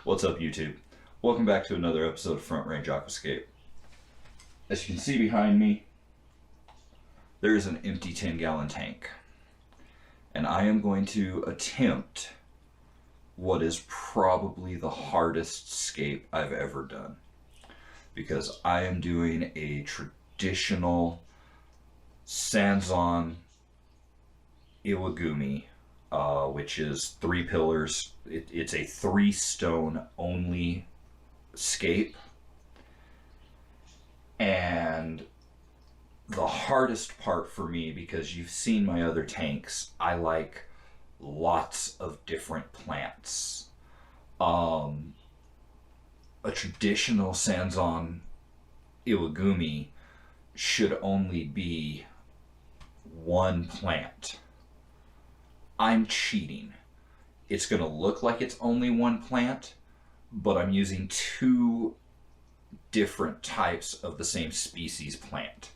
What's up, YouTube? Welcome back to another episode of Front Range Aquascape. As you can see behind me, there is an empty 10-gallon tank. And I am going to attempt what is probably the hardest scape I've ever done. Because I am doing a traditional Sanzon Iwagumi, which is 3 pillars. It's a 3 stone only scape. And the hardest part for me, because you've seen my other tanks, I like lots of different plants. A traditional Sanzon Iwagumi should only be 1 plant. I'm cheating. It's going to look like it's only 1 plant, but I'm using 2 different types of the same species plant.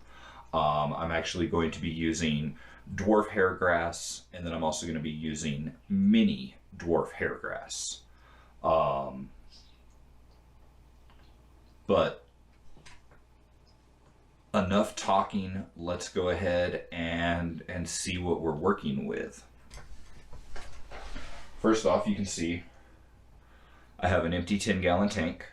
I'm actually going to be using dwarf hairgrass, and then I'm also going to be using mini dwarf hairgrass. But enough talking, let's go ahead and see what we're working with. First off, you can see I have an empty 10-gallon tank.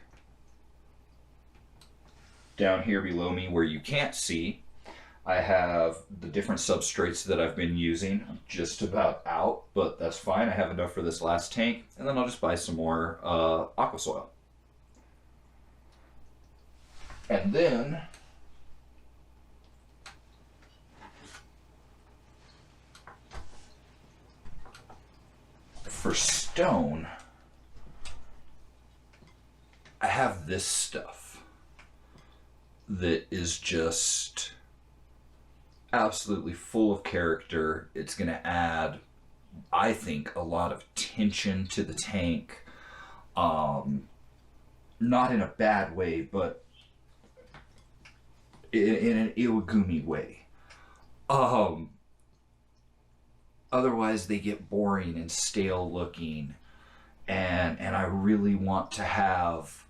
Down here below me where you can't see, I have the different substrates that I've been using. I'm just about out, but that's fine. I have enough for this last tank, and then I'll just buy some more aqua soil. And then for stone, I have this stuff that is just absolutely full of character. It's going to add, I think, a lot of tension to the tank. Not in a bad way, but in an Iwagumi way. Otherwise they get boring and stale looking, and I really want to have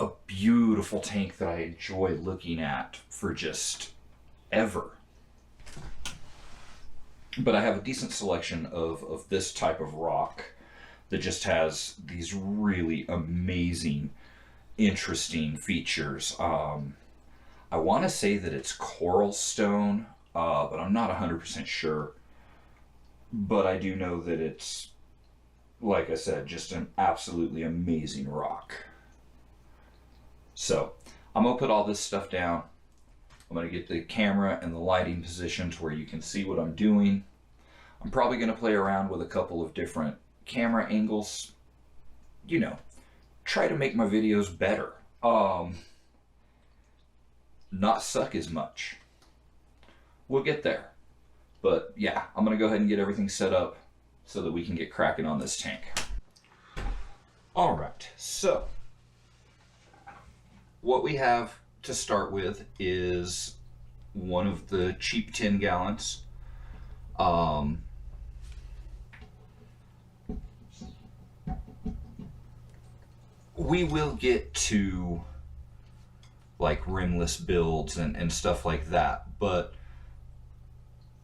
a beautiful tank that I enjoy looking at for just ever. But I have a decent selection of this type of rock that just has these really amazing, interesting features. I want to say that it's coral stone, but I'm not 100% sure. But I do know that it's, like I said, just an absolutely amazing rock. So I'm going to put all this stuff down. I'm going to get the camera and the lighting positioned where you can see what I'm doing. I'm probably going to play around with a couple of different camera angles. You know, try to make my videos better. Not suck as much. We'll get there. But yeah, I'm going to go ahead and get everything set up so that we can get cracking on this tank. All right, so what we have to start with is one of the cheap 10 gallons. We will get to like rimless builds and stuff like that, but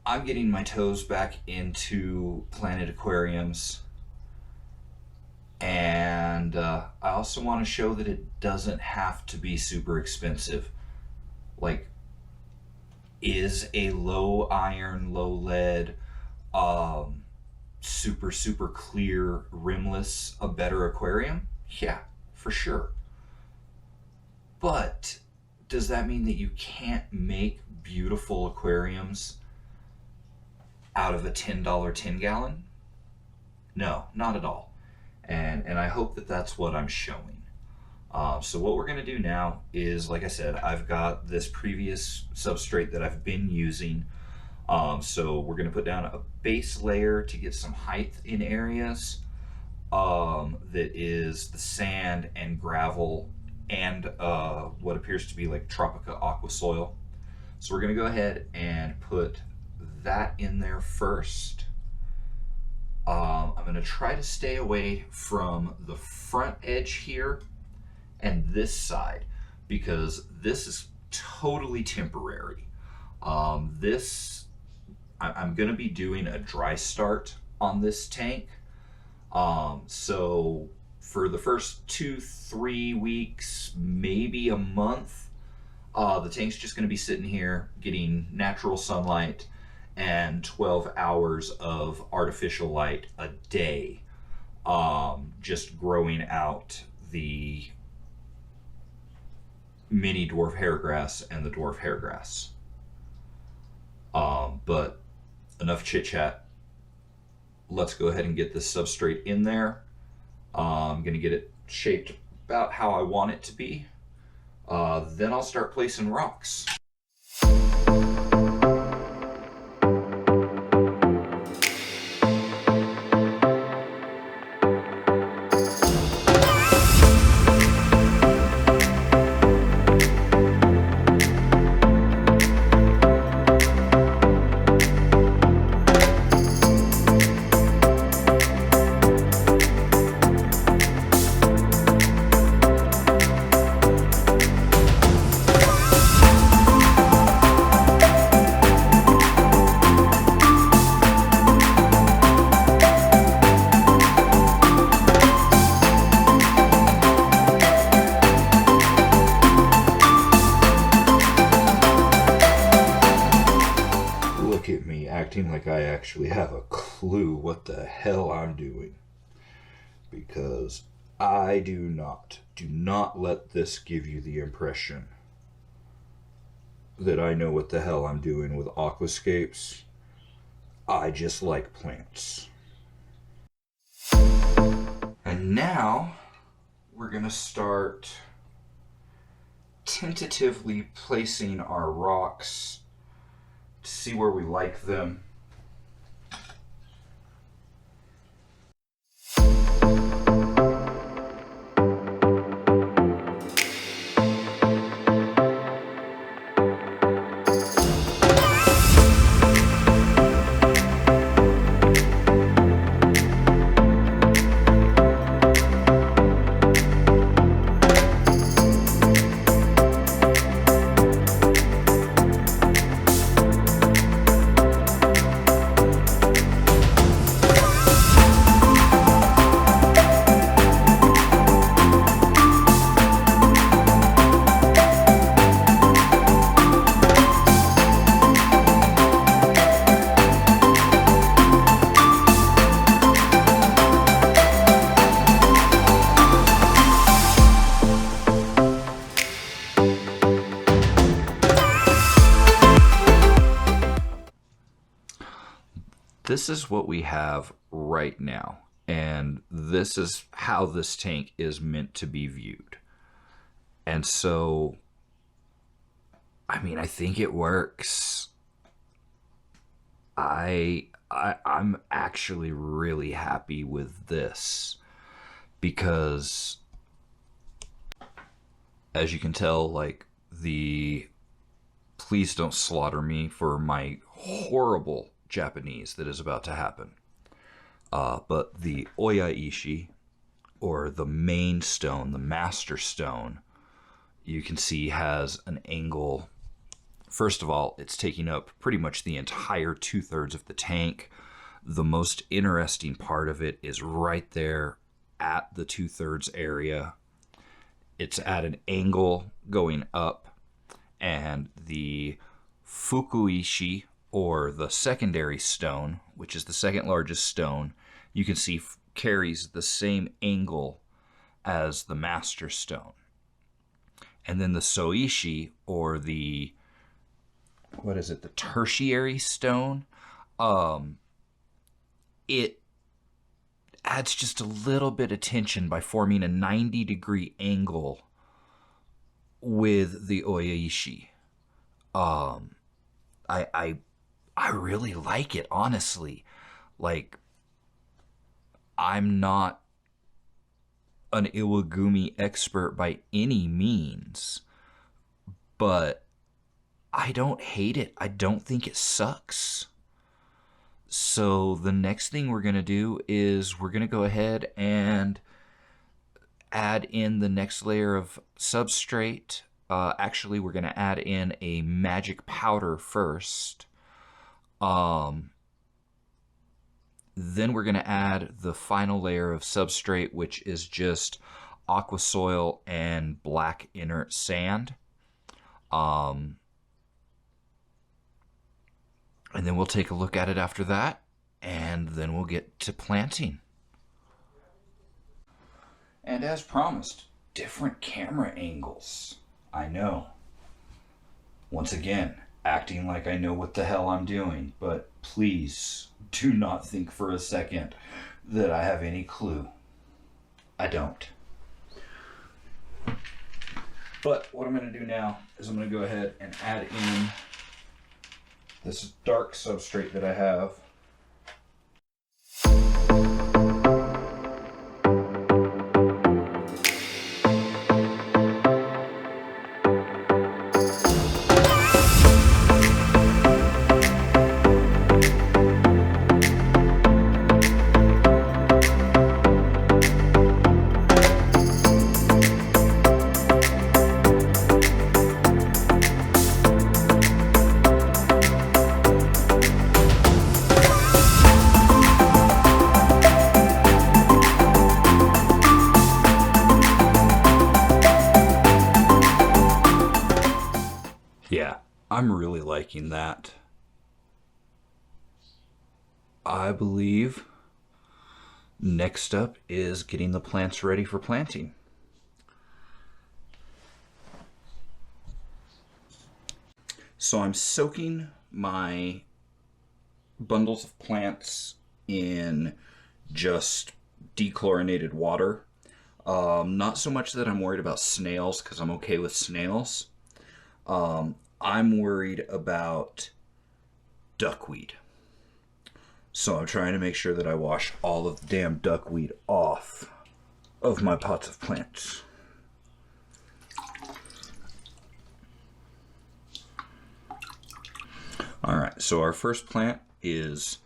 I'm getting my toes back into Planet aquariums, and I also want to show that it doesn't have to be super expensive. Like, is a low iron, low lead, super clear rimless a better aquarium? Yeah, for sure. But does that mean that you can't make beautiful aquariums out of a $10 10-gallon? No, not at all. And I hope that that's what I'm showing. So what we're going to do now is, like I said, I've got this previous substrate that I've been using. So we're going to put down a base layer to get some height in areas. That is the sand and gravel and what appears to be like Tropica aqua soil. So we're going to go ahead and put that in there first. I'm going to try to stay away from the front edge here and this side because this is totally temporary. I'm going to be doing a dry start on this tank. So for the first 2-3 weeks, maybe a month, the tank's just going to be sitting here getting natural sunlight and 12 hours of artificial light a day, just growing out the mini dwarf hairgrass and the dwarf hairgrass. But enough chit chat. Let's go ahead and get this substrate in there. I'm going to get it shaped about how I want it to be. Then I'll start placing rocks. Look at me acting like I actually have a clue what the hell I'm doing. Because I do not. Do not let this give you the impression that I know what the hell I'm doing with aquascapes. I just like plants. And now we're going to start tentatively placing our rocks to see where we like them. This is what we have right now, and this is how this tank is meant to be viewed. And so, I mean, I think it works. I'm actually really happy with this because, as you can tell, like, please don't slaughter me for my horrible Japanese that is about to happen. But the oyaishi, or the main stone, the master stone, you can see has an angle. First of all, it's taking up pretty much the entire 2/3 of the tank. The most interesting part of it is right there at the 2/3 area. It's at an angle going up, and the fukuishi, or the secondary stone, which is the second largest stone, you can see carries the same angle as the master stone. And then the soishi, or the tertiary stone, it adds just a little bit of tension by forming a 90-degree angle with the oyaishi. I really like it, honestly. Like, I'm not an Iwagumi expert by any means, but I don't hate it. I don't think it sucks. So the next thing we're going to do is we're going to go ahead and add in the next layer of substrate. Actually, we're going to add in a magic powder first. Then we're going to add the final layer of substrate, which is just aqua soil and black inert sand. And then we'll take a look at it after that, and then we'll get to planting. And as promised, different camera angles. I know. Once again, acting like I know what the hell I'm doing, but please do not think for a second that I have any clue. I don't. But what I'm going to do now is I'm going to go ahead and add in this dark substrate that I have. Yeah, I'm really liking that. I believe next up is getting the plants ready for planting. So I'm soaking my bundles of plants in just dechlorinated water. Not so much that I'm worried about snails, because I'm okay with snails. I'm worried about duckweed. So I'm trying to make sure that I wash all of the damn duckweed off of my pots of plants. Alright, so our first plant is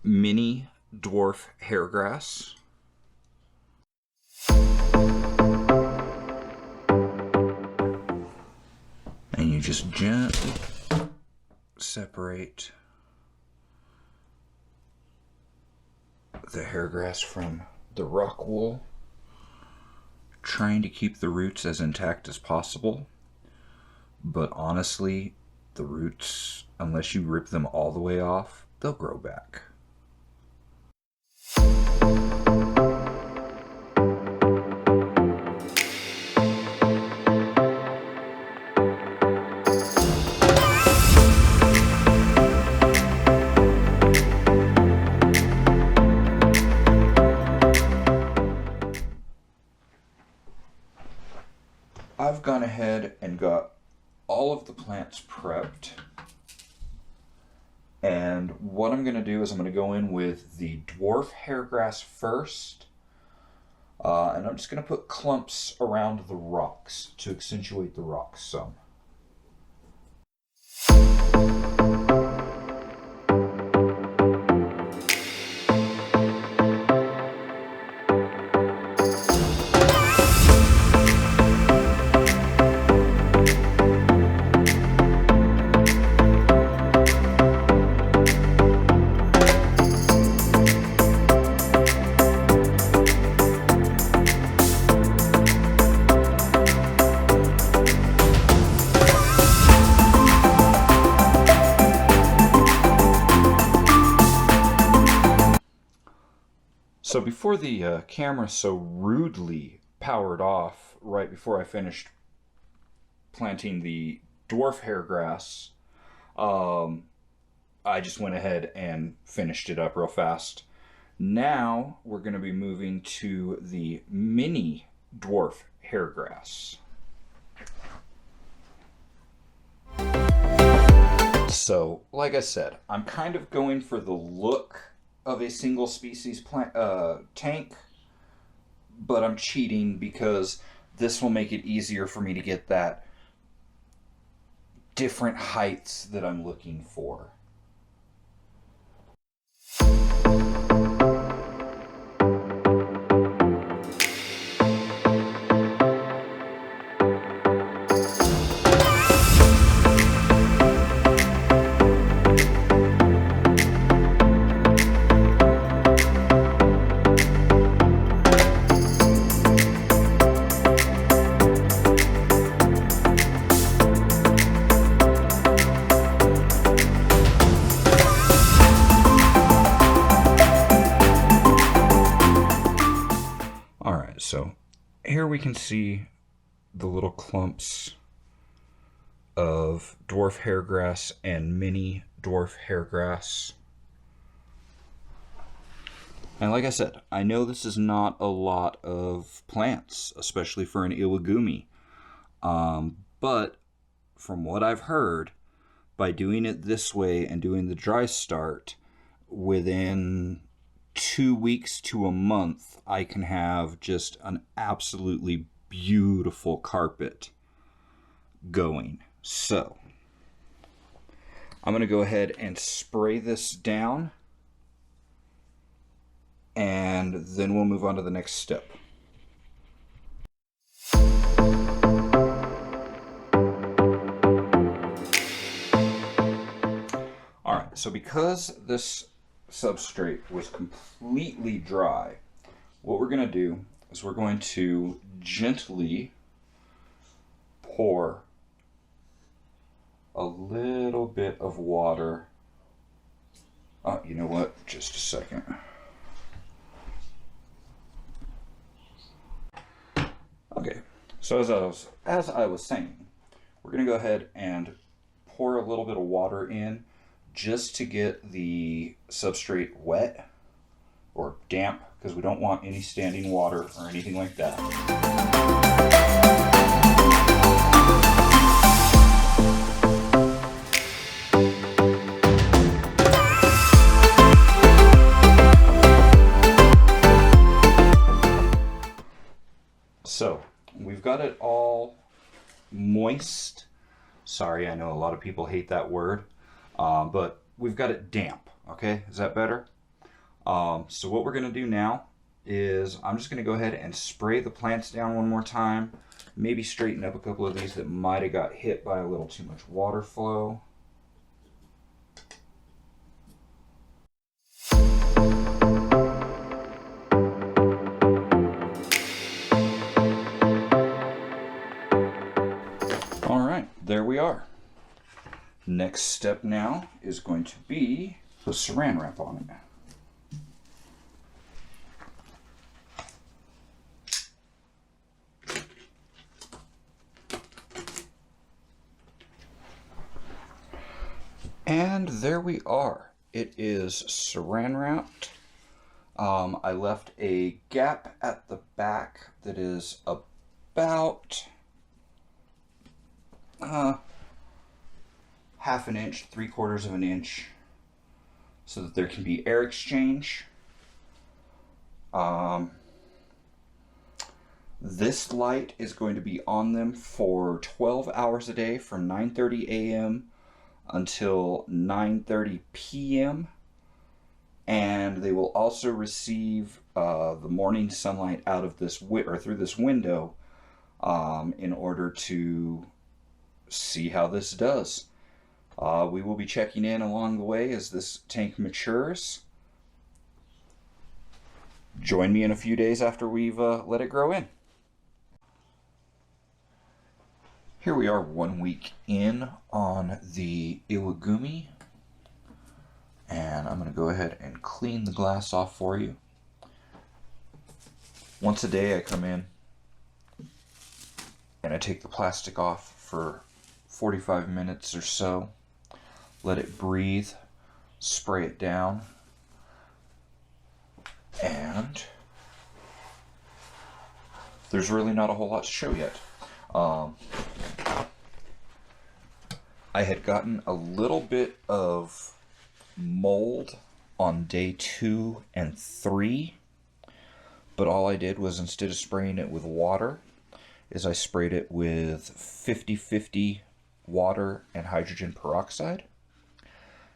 mini dwarf hairgrass. And you just gently separate the hairgrass from the rock wool, trying to keep the roots as intact as possible. But honestly, the roots, unless you rip them all the way off, they'll grow back. I've gone ahead and got all of the plants prepped. And what I'm going to do is I'm going to go in with the dwarf hairgrass first. And I'm just going to put clumps around the rocks to accentuate the rocks some. So before the camera so rudely powered off right before I finished planting the dwarf hairgrass, I just went ahead and finished it up real fast. Now we're going to be moving to the mini dwarf hairgrass. So, like I said, I'm kind of going for the look of a single species plant tank, but I'm cheating because this will make it easier for me to get that different heights that I'm looking for. Alright, so here we can see the little clumps of dwarf hairgrass and mini dwarf hairgrass. And like I said, I know this is not a lot of plants, especially for an Iwagumi. But from what I've heard, by doing it this way and doing the dry start, within 2 weeks to a month, I can have just an absolutely beautiful carpet going. So, I'm going to go ahead and spray this down, and then we'll move on to the next step. Alright, so because this substrate was completely dry, what we're going to do is we're going to gently pour a little bit of water. Oh, you know what? Just a second. Okay, so as I was saying, we're going to go ahead and pour a little bit of water in just to get the substrate wet or damp, because we don't want any standing water or anything like that. So we've got it all moist. Sorry, I know a lot of people hate that word. But we've got it damp, okay? Is that better? So what we're going to do now is I'm just going to go ahead and spray the plants down one more time. Maybe straighten up a couple of these that might have got hit by a little too much water flow. All right, there we are. Next step now is going to be the saran wrap on it. And there we are. It is saran wrapped. I left a gap at the back that is about half an inch, 3/4 of an inch, so that there can be air exchange. This light is going to be on them for 12 hours a day from 9:30 a.m. until 9:30 p.m. and they will also receive the morning sunlight out of this through this window in order to see how this does. We will be checking in along the way as this tank matures. Join me in a few days after we've let it grow in. Here we are 1 week in on the Iwagumi, and I'm going to go ahead and clean the glass off for you. Once a day I come in and I take the plastic off for 45 minutes or so, let it breathe, spray it down, and there's really not a whole lot to show yet. I had gotten a little bit of mold on day 2 and 3, but all I did was, instead of spraying it with water, is I sprayed it with 50-50 water and hydrogen peroxide.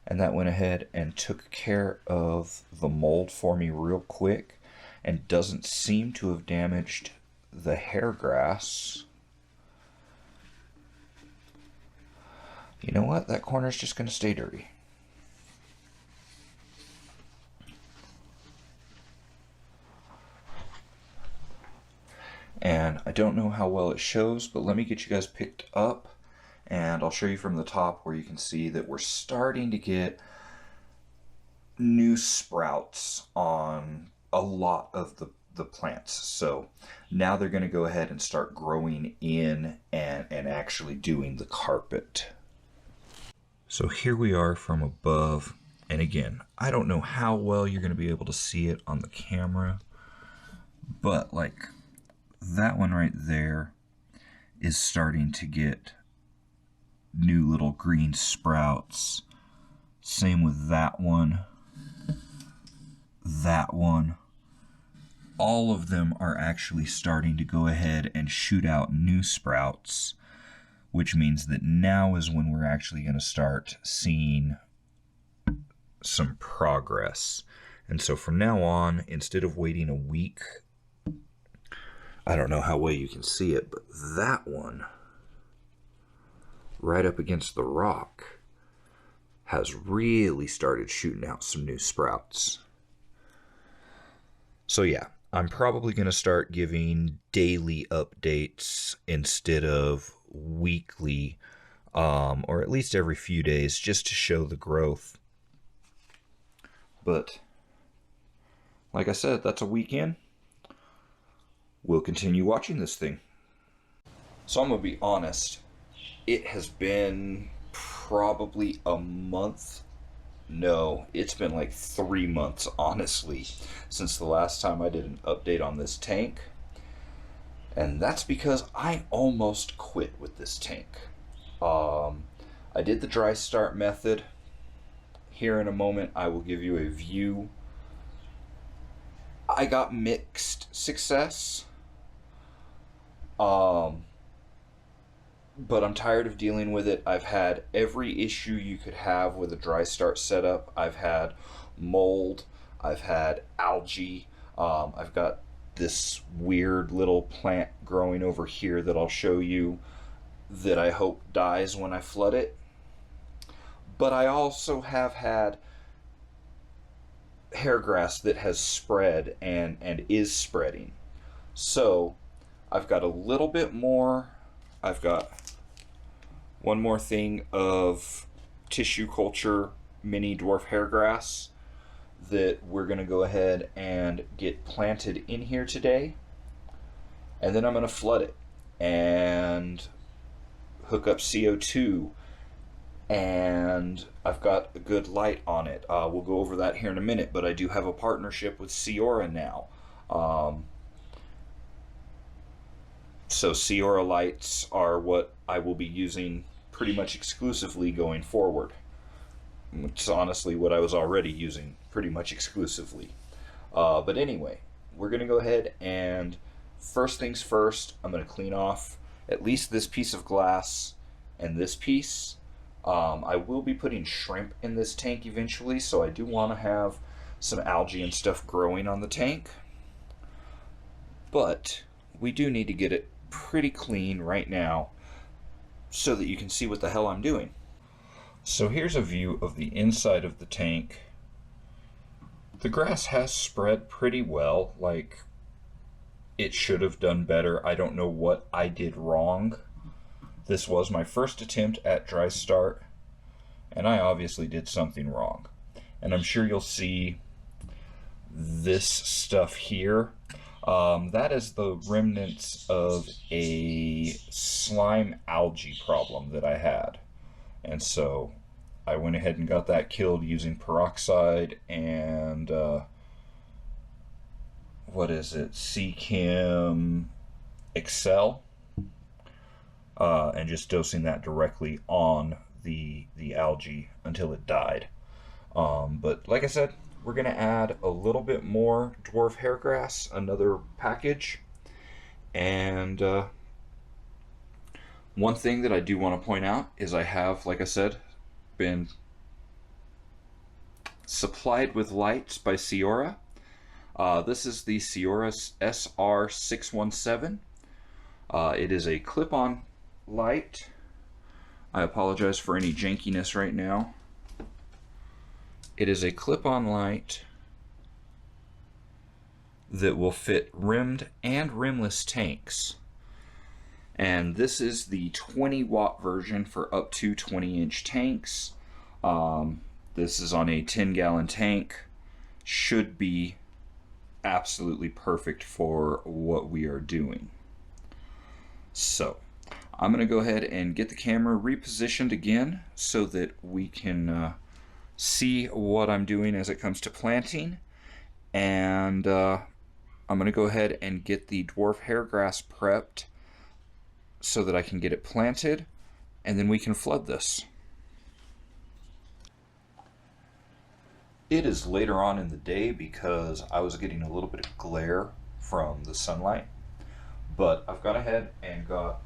and that went ahead and took care of the mold for me real quick and doesn't seem to have damaged the hair grass. You know what? That corner's just going to stay dirty. And I don't know how well it shows, but let me get you guys picked up and I'll show you from the top where you can see that we're starting to get new sprouts on a lot of the plants. So now they're going to go ahead and start growing in and actually doing the carpet. So here we are from above. And again, I don't know how well you're going to be able to see it on the camera, but like that one right there is starting to get new little green sprouts. Same with that one. That one. All of them are actually starting to go ahead and shoot out new sprouts, which means that now is when we're actually going to start seeing some progress. And so from now on, instead of waiting a week, I don't know how well you can see it, but that one right up against the rock has really started shooting out some new sprouts. So yeah, I'm probably going to start giving daily updates instead of weekly, or at least every few days, just to show the growth. But like I said, that's a weekend. We'll continue watching this thing. So I'm going to be honest, it has been probably a month. No, it's been like 3 months, honestly, since the last time I did an update on this tank. And that's because I almost quit with this tank. I did the dry start method. Here in a moment, I will give you a view. I got mixed success. But I'm tired of dealing with it. I've had every issue you could have with a dry start setup. I've had mold. I've had algae. I've got this weird little plant growing over here that I'll show you that I hope dies when I flood it. But I also have had hair grass that has spread and is spreading. So I've got a little bit more. I've got one more thing of tissue culture mini dwarf hair grass that we're going to go ahead and get planted in here today. And then I'm going to flood it and hook up CO2, and I've got a good light on it. We'll go over that here in a minute, but I do have a partnership with Ciora now. So Ciora lights are what I will be using pretty much exclusively going forward. It's honestly what I was already using pretty much exclusively. But anyway, we're going to go ahead and first things first, I'm going to clean off at least this piece of glass and this piece. I will be putting shrimp in this tank eventually, so I do want to have some algae and stuff growing on the tank. But we do need to get it pretty clean right now so that you can see what the hell I'm doing. So here's a view of the inside of the tank. The grass has spread pretty well, like it should have done better. I don't know what I did wrong. This was my first attempt at dry start, and I obviously did something wrong. And I'm sure you'll see this stuff here. That is the remnants of a slime algae problem that I had. And so I went ahead and got that killed using peroxide and what is it? Seachem Excel. And just dosing that directly on the algae until it died. But like I said, we're going to add a little bit more dwarf hair grass, another package. And one thing that I do want to point out is I have, like I said, been Supplied with Lights by Ciora. This is the Ciora SR617. It is a clip-on light. I apologize for any jankiness right now. It is a clip-on light that will fit rimmed and rimless tanks. And this is the 20 watt version for up to 20-inch tanks. This is on a 10-gallon tank. Should be absolutely perfect for what we are doing. So I'm going to go ahead and get the camera repositioned again so that we can see what I'm doing as it comes to planting. And I'm going to go ahead and get the dwarf hairgrass prepped so that I can get it planted, and then we can flood this. It is later on in the day because I was getting a little bit of glare from the sunlight, but I've gone ahead and got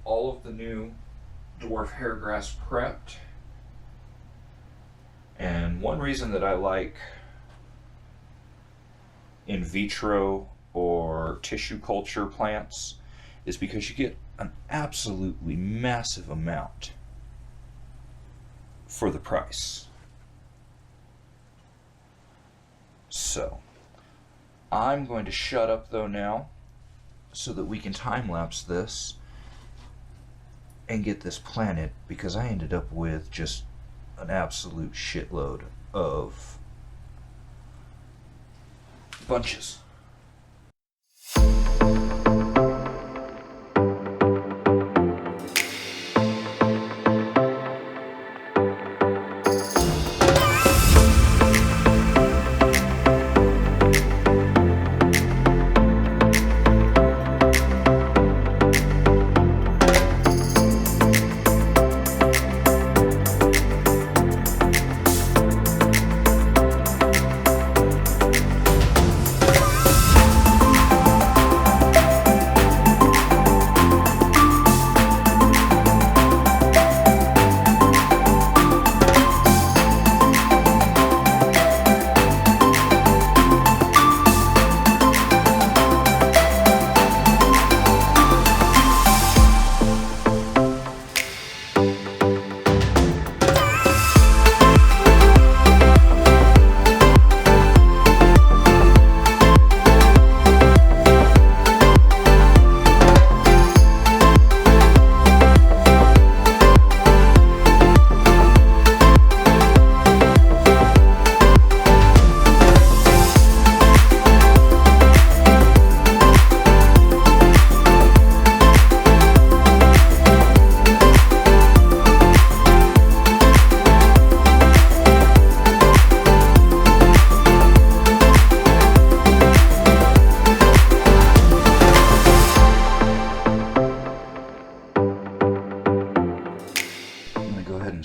all of the new dwarf hairgrass prepped. And one reason that I like in vitro or tissue culture plants is because you get an absolutely massive amount for the price. So I'm going to shut up though now so that we can time-lapse this and get this planted, because I ended up with just an absolute shitload of bunches.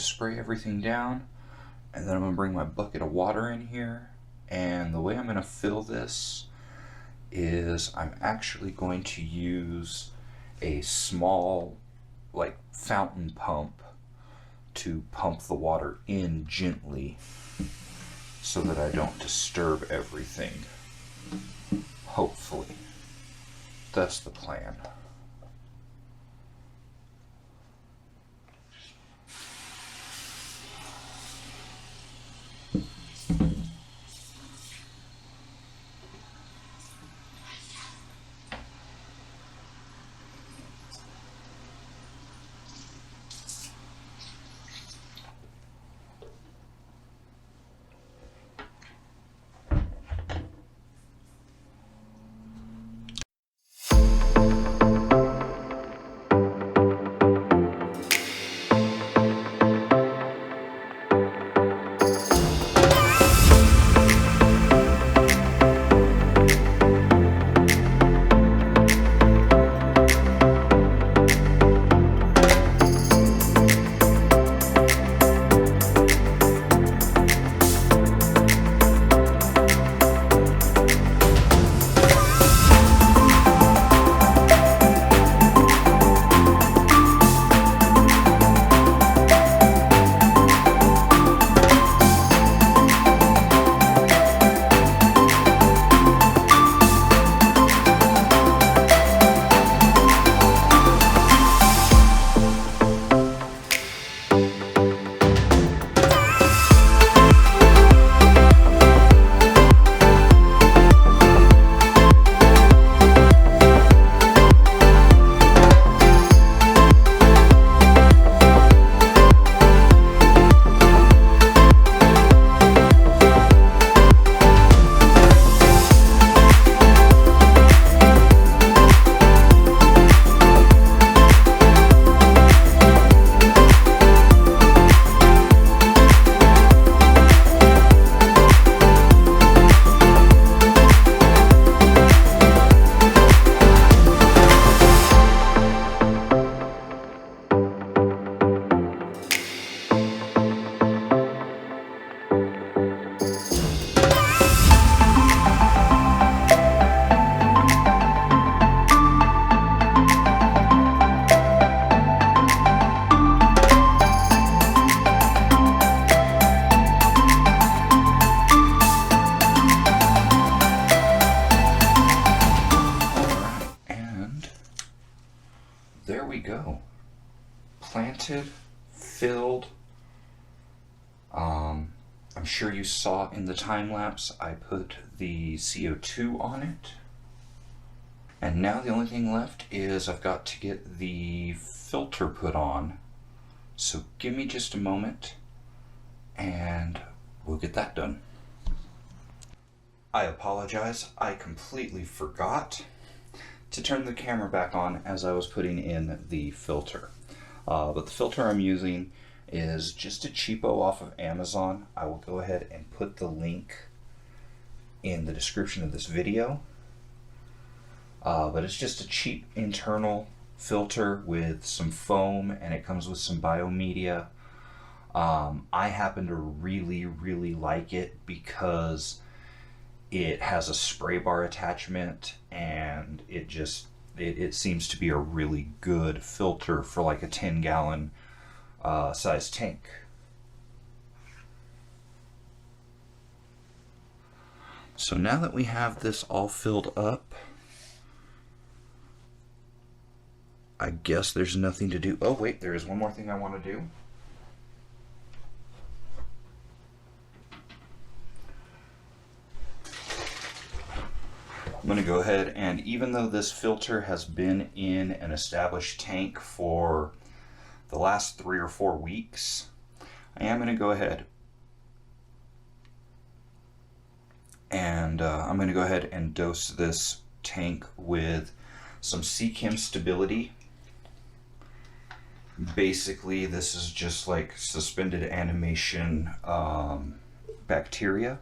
Spray everything down, and then I'm going to bring my bucket of water in here, and the way I'm going to fill this is I'm actually going to use a small like fountain pump to pump the water in gently so that I don't disturb everything. Hopefully that's the plan. we go. Planted, filled. I'm sure you saw in the time lapse I put the CO2 on it. And now the only thing left is I've got to get the filter put on. So give me just a moment and we'll get that done. I apologize, I completely forgot to turn the camera back on as I was putting in the filter. But the filter I'm using is just a cheapo off of Amazon. I will go ahead and put the link in the description of this video. But it's just a cheap internal filter with some foam, and it comes with some biomedia. I happen to really like it because it has a spray bar attachment, and it seems to be a really good filter for like a 10-gallon size tank. So now that we have this all filled up, I guess there's nothing to do. Oh wait, there is one more thing I want to do. I'm going to go ahead, and even though this filter has been in an established tank for the last 3 or 4 weeks, I am going to go ahead and dose this tank with some Chem Stability. Basically, this is just like suspended animation bacteria.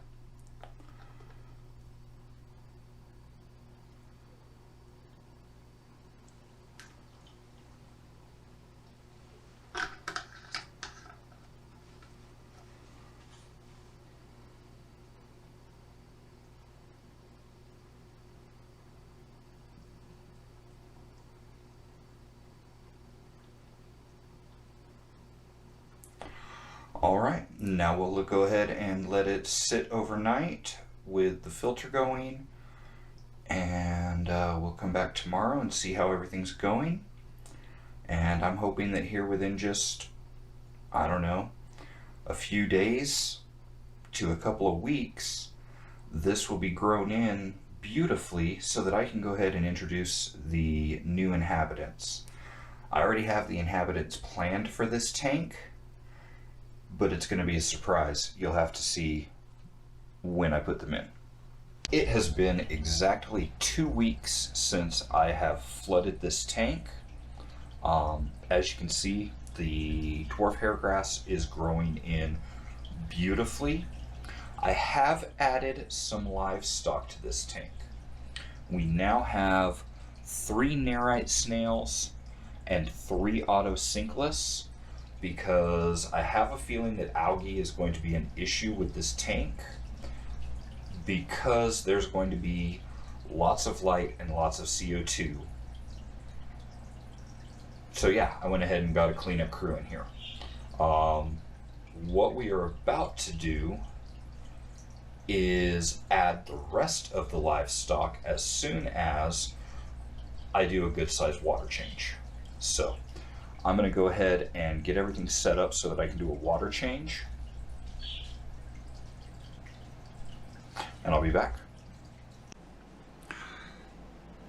Alright, now we'll go ahead and let it sit overnight with the filter going, and we'll come back tomorrow and see how everything's going. And I'm hoping that here within just, I don't know, a few days to a couple of weeks, this will be grown in beautifully so that I can go ahead and introduce the new inhabitants. I already have the inhabitants planned for this tank, but it's going to be a surprise. You'll have to see when I put them in. It has been exactly 2 weeks since I have flooded this tank. As you can see, the dwarf hairgrass is growing in beautifully. I have added some livestock to this tank. We now have 3 nerite snails and 3 autocinklus, because I have a feeling that algae is going to be an issue with this tank, because there's going to be lots of light and lots of CO2. So yeah, I went ahead and got a cleanup crew in here. What we are about to do is add the rest of the livestock as soon as I do a good sized water change. So I'm going to go ahead and get everything set up so that I can do a water change. And I'll be back.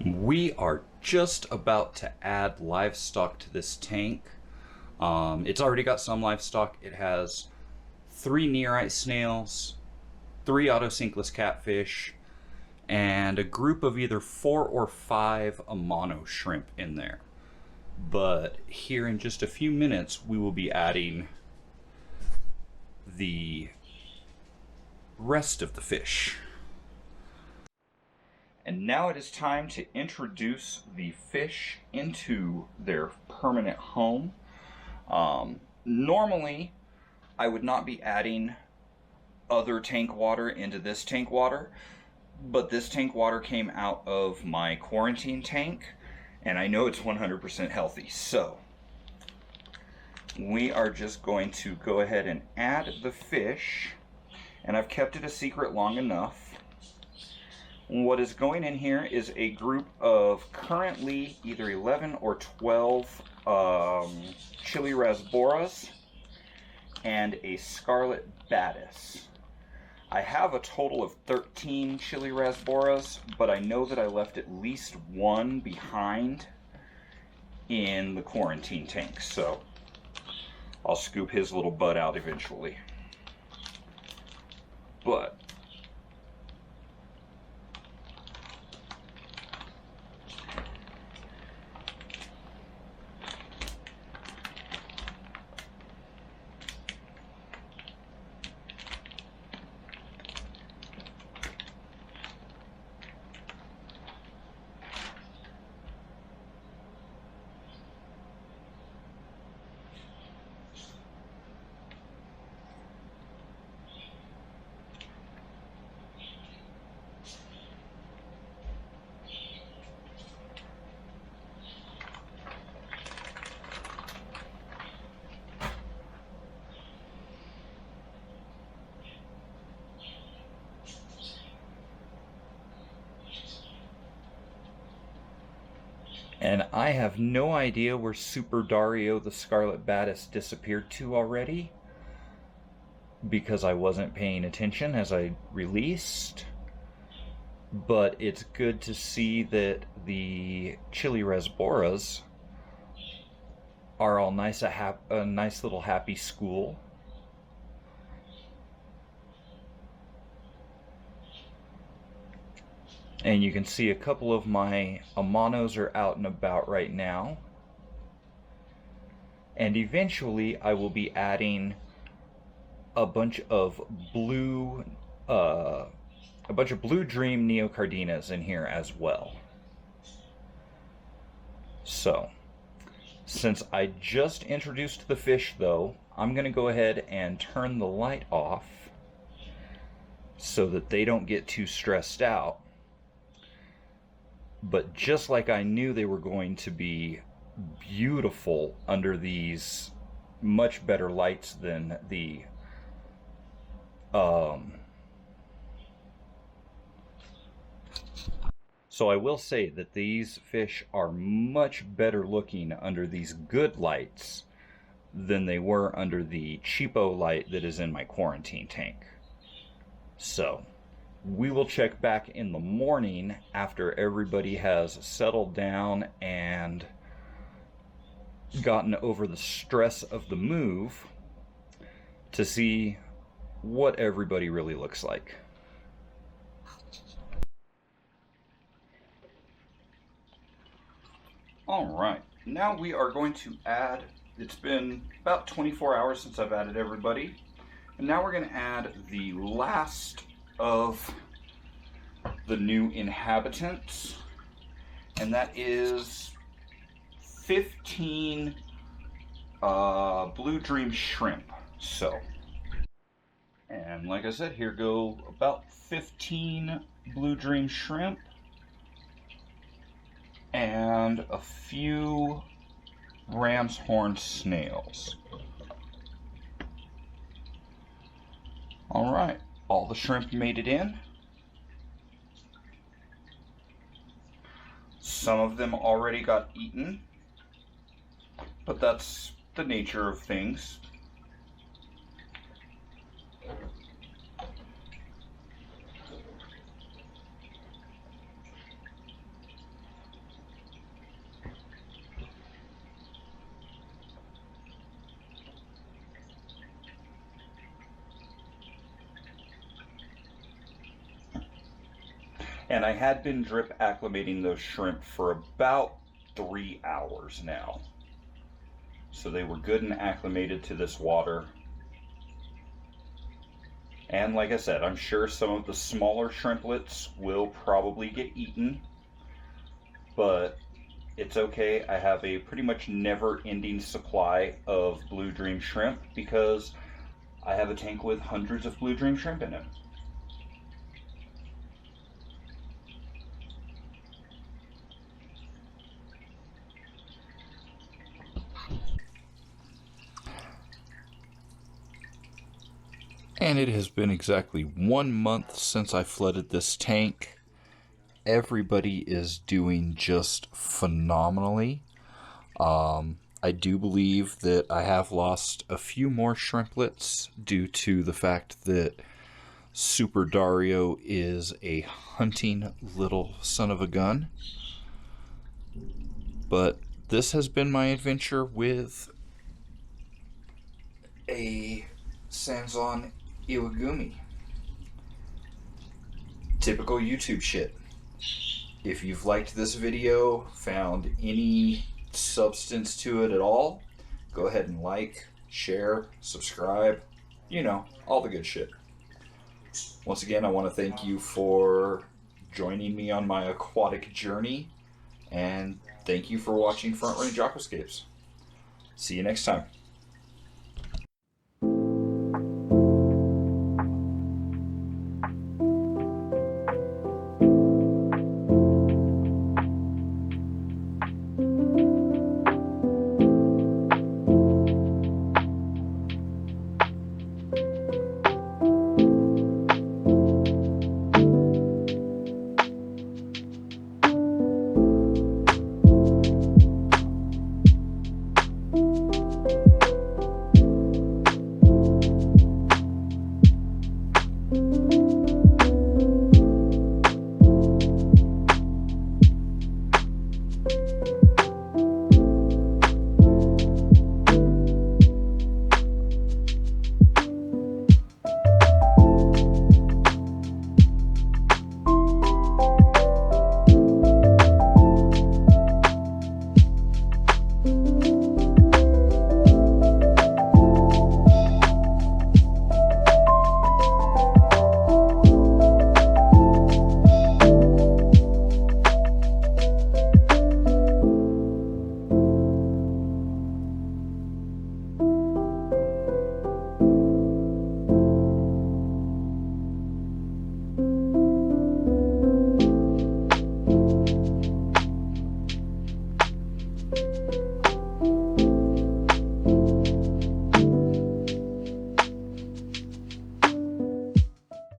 We are just about to add livestock to this tank. It's already got some livestock. It has 3 nerite snails, 3 autocinklus catfish, and a group of either 4 or 5 Amano shrimp in there. But here in just a few minutes, we will be adding the rest of the fish. And now it is time to introduce the fish into their permanent home. Normally, I would not be adding other tank water into this tank water, but this tank water came out of my quarantine tank, and I know it's 100% healthy. So we are just going to go ahead and add the fish, and I've kept it a secret long enough. What is going in here is a group of currently either 11 or 12 chili rasboras, and a scarlet batis. I have a total of 13 chili rasboras, but I know that I left at least one behind in the quarantine tank, so I'll scoop his little butt out eventually. But and I have no idea where Super Dario the Scarlet Batis disappeared to already, because I wasn't paying attention as I released. But it's good to see that the chili rasboras are all nice, a nice little happy school. And you can see a couple of my Amanos are out and about right now. And eventually I will be adding a bunch of blue dream neocardinas in here as well. So, since I just introduced the fish though, I'm going to go ahead and turn the light off so that they don't get too stressed out. But just like I knew they were going to be beautiful under these much better lights than the so I will say that these fish are much better looking under these good lights than they were under the cheapo light that is in my quarantine tank. So we will check back in the morning after everybody has settled down and gotten over the stress of the move to see what everybody really looks like. Alright, now we are going to add, it's been about 24 hours since I've added everybody, and now we're going to add the last of the new inhabitants, and that is 15 Blue Dream shrimp. So, and like I said, here go about 15 Blue Dream shrimp and a few ram's horn snails. Alright, all the shrimp made it in. Some of them already got eaten, but that's the nature of things. And I had been drip acclimating those shrimp for about 3 hours now. So they were good and acclimated to this water. And like I said, I'm sure some of the smaller shrimplets will probably get eaten, but it's okay. I have a pretty much never-ending supply of Blue Dream shrimp because I have a tank with hundreds of Blue Dream shrimp in it. And it has been exactly 1 month since I flooded this tank. Everybody is doing just phenomenally. I do believe that I have lost a few more shrimplets due to the fact that Super Dario is a hunting little son of a gun. But this has been my adventure with a Sanzon Iwagumi. Typical YouTube shit. If you've liked this video, found any substance to it at all, go ahead and like, share, subscribe, you know, all the good shit. Once again, I want to thank you for joining me on my aquatic journey, and thank you for watching Front Range Aquascapes. See you next time.